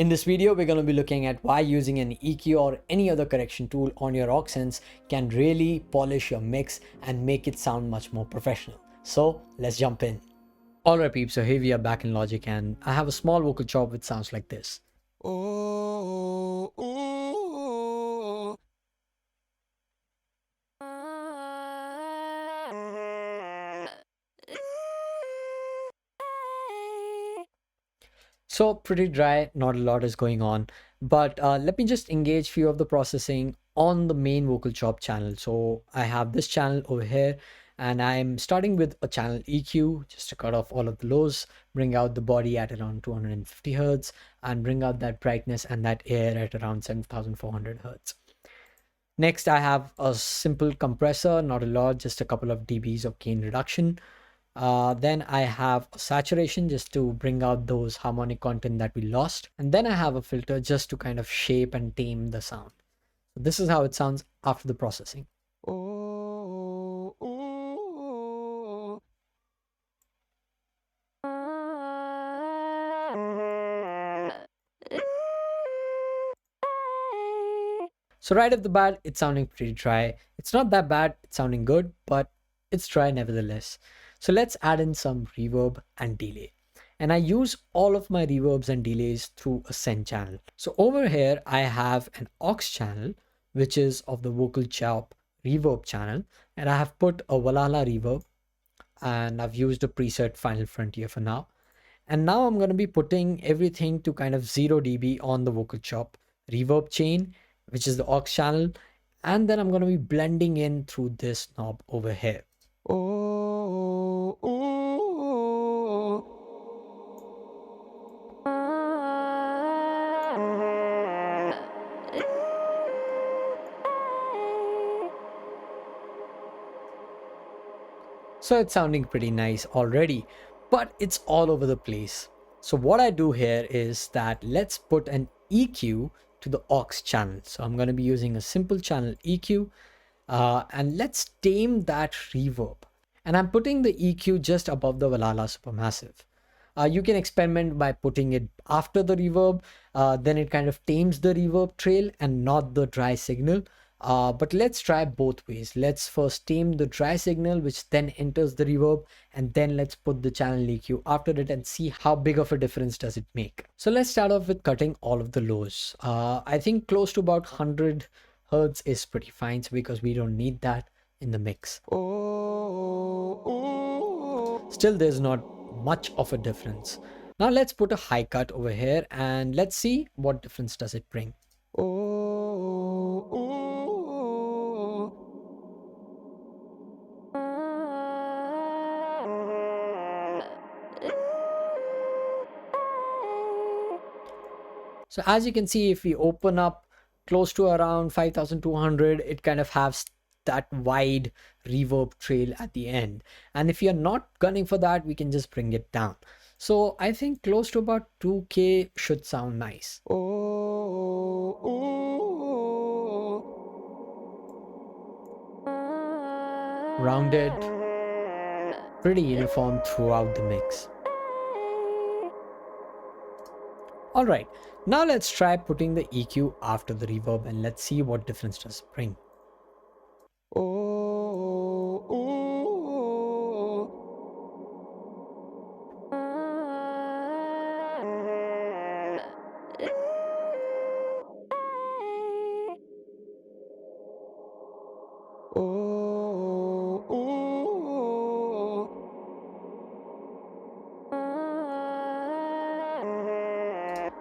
In this video, we're going to be looking at why using an EQ or any other correction tool on your aux can really polish your mix and make it sound much more professional. So let's jump in. Alright peeps, so here we are back in Logic and I have a small vocal chop which sounds like this. Oh, oh, oh. So pretty dry, not a lot is going on, but let me just engage few of the processing on the main vocal chop channel. So I have this channel over here and I'm starting with a channel EQ just to cut off all of the lows, bring out the body at around 250 Hertz and bring out that brightness and that air at around 7400 Hertz. Next, I have a simple compressor, not a lot, just a couple of dBs of gain reduction. Then I have a saturation just to bring out those harmonic content that we lost. And then I have a filter just to kind of shape and tame the sound. So this is how it sounds after the processing. Oh, oh, oh. So right off the bat, it's sounding pretty dry. It's not that bad, it's sounding good, but it's dry nevertheless. So let's add in some reverb and delay. And I use all of my reverbs and delays through a send channel. So over here, I have an aux channel, which is of the vocal chop reverb channel. And I have put a Valhalla reverb and I've used a preset Final Frontier for now. And now I'm going to be putting everything to kind of 0 dB on the vocal chop reverb chain, which is the aux channel. And then I'm going to be blending in through this knob over here. Oh, oh, oh. So it's sounding pretty nice already, but it's all over the place. So what I do here is that let's put an EQ to the aux channel. So I'm going to be using a simple channel EQ and let's tame that reverb. And I'm putting the EQ just above the Valhalla Supermassive. You can experiment by putting it after the reverb, then it kind of tames the reverb trail and not the dry signal. But let's try both ways. Let's first tame the dry signal, which then enters the reverb, and then let's put the channel EQ after it and see how big of a difference does it make. So let's start off with cutting all of the lows. I think close to about 100 Hertz is pretty fine because we don't need that in the mix. Still, there's not much of a difference. Now let's put a high cut over here and let's see what difference does it bring. So as you can see, if we open up close to around 5200, it kind of has that wide reverb trail at the end. And if you're not gunning for that, we can just bring it down. So I think close to about 2K should sound nice. Rounded, pretty uniform throughout the mix. All right, now let's try putting the EQ after the reverb and let's see what difference does it bring.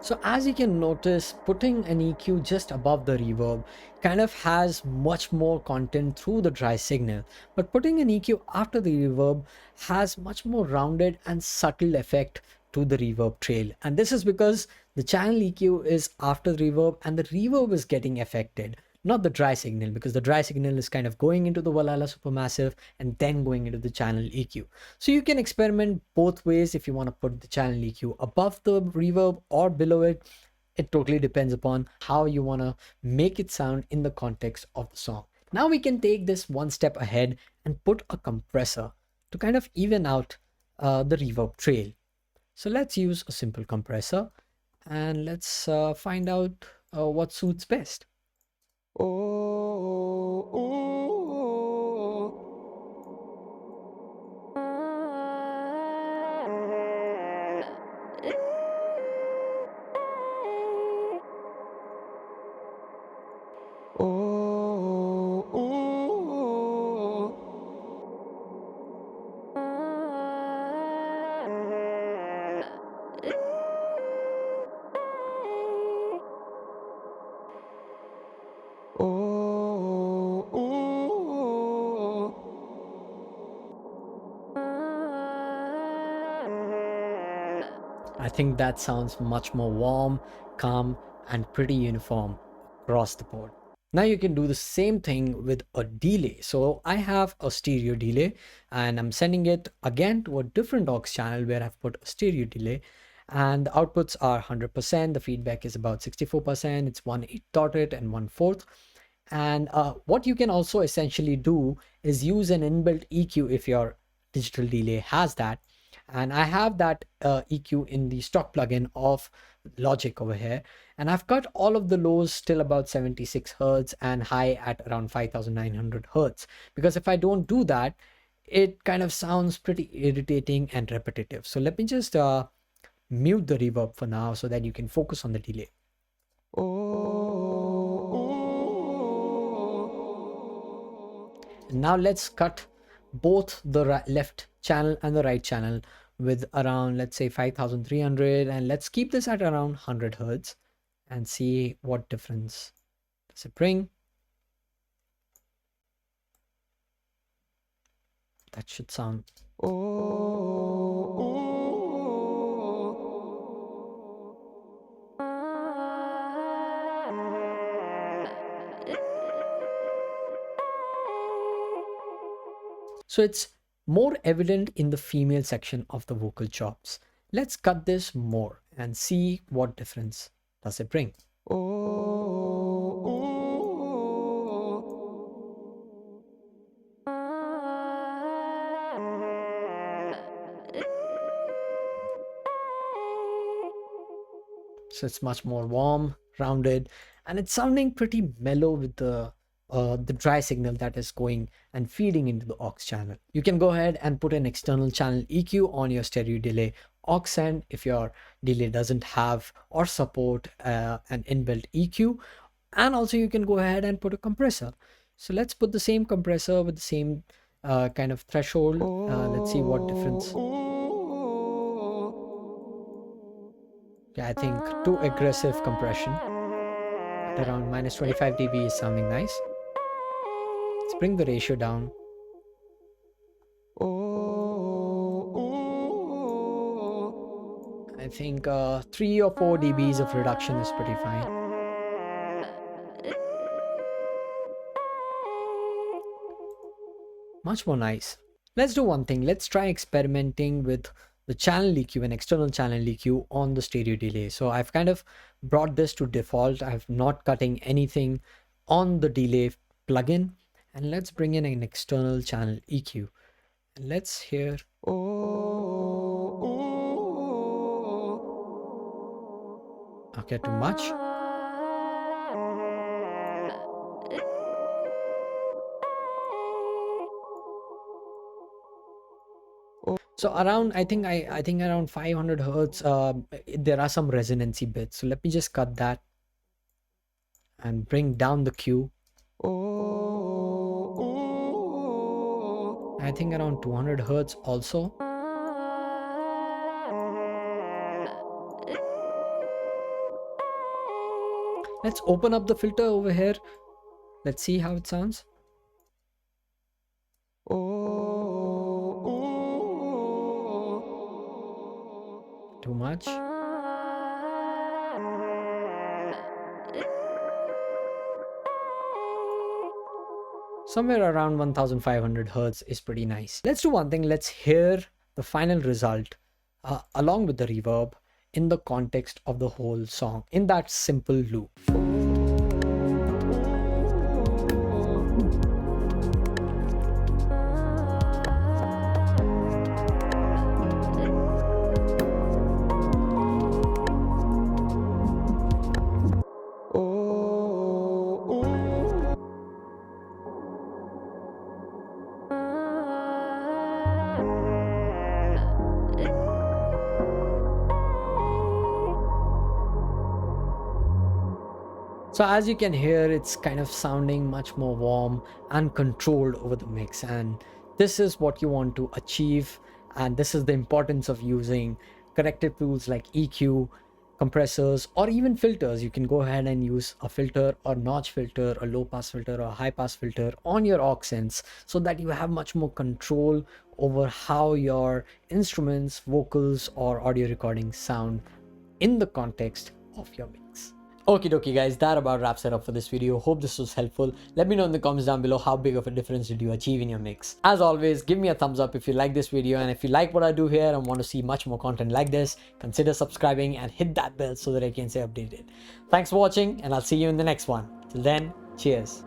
So as you can notice, putting an EQ just above the reverb kind of has much more content through the dry signal, but putting an EQ after the reverb has much more rounded and subtle effect to the reverb trail. And this is because the channel EQ is after the reverb and the reverb is getting affected, not the dry signal, because the dry signal is kind of going into the Valhalla Supermassive and then going into the channel EQ. So you can experiment both ways if you want to put the channel EQ above the reverb or below it. It totally depends upon how you want to make it sound in the context of the song. Now we can take this one step ahead and put a compressor to kind of even out the reverb trail. So let's use a simple compressor and let's find out what suits best. I think that sounds much more warm, calm, and pretty uniform across the board. Now you can do the same thing with a delay. So I have a stereo delay and I'm sending it again to a different aux channel where I've put a stereo delay, and the outputs are 100%. The feedback is about 64%. It's 1/8 dotted and 1/4. And what you can also essentially do is use an inbuilt EQ if your digital delay has that. And I have that EQ in the stock plugin of Logic over here. And I've cut all of the lows till about 76 Hertz and high at around 5900 Hertz. Because if I don't do that, it kind of sounds pretty irritating and repetitive. So let me just mute the reverb for now so that you can focus on the delay. And now let's cut both the left channel and the right channel with around, let's say 5300, and let's keep this at around 100 Hertz and see what difference does it bring. That should sound so it's more evident in the female section of the vocal chops. Let's cut this more and see what difference does it bring. So it's much more warm, rounded, and it's sounding pretty mellow with the dry signal that is going and feeding into the aux channel. You can go ahead and put an external channel EQ on your stereo delay aux end if your delay doesn't have or support an inbuilt EQ. And also you can go ahead and put a compressor. So let's put the same compressor with the same kind of threshold. Let's see what difference. Yeah, I think too aggressive compression at around minus 25 dB is sounding nice. Let's bring the ratio down. I think 3 or 4 dBs of reduction is pretty fine. Much more nice. Let's do one thing. Let's try experimenting with the channel EQ and external channel EQ on the stereo delay. So I've kind of brought this to default. I'm not cutting anything on the delay plugin. And let's bring in an external channel EQ. And let's hear. Okay, too much. So around, I think around 500 Hertz, there are some resonancy bits. So let me just cut that and bring down the Q. I think around 200 Hertz also. Let's open up the filter over here. Let's see how it sounds. Too much. Somewhere around 1500 Hertz is pretty nice. Let's do one thing. Let's hear the final result along with the reverb in the context of the whole song in that simple loop. So as you can hear, it's kind of sounding much more warm and controlled over the mix, and this is what you want to achieve. And this is the importance of using corrective tools like EQ, compressors, or even filters. You can go ahead and use a filter or notch filter, a low pass filter or a high pass filter on your aux ends, so that you have much more control over how your instruments, vocals, or audio recordings sound in the context of your mix. Okie dokie guys, that about wraps it up for this video. Hope this was helpful. Let me know in the comments down below how big of a difference did you achieve in your mix. As always, give me a thumbs up if you like this video, and if you like what I do here and want to see much more content like this, consider subscribing and hit that bell so that I can stay updated. Thanks for watching, and I'll see you in the next one. Till then, cheers.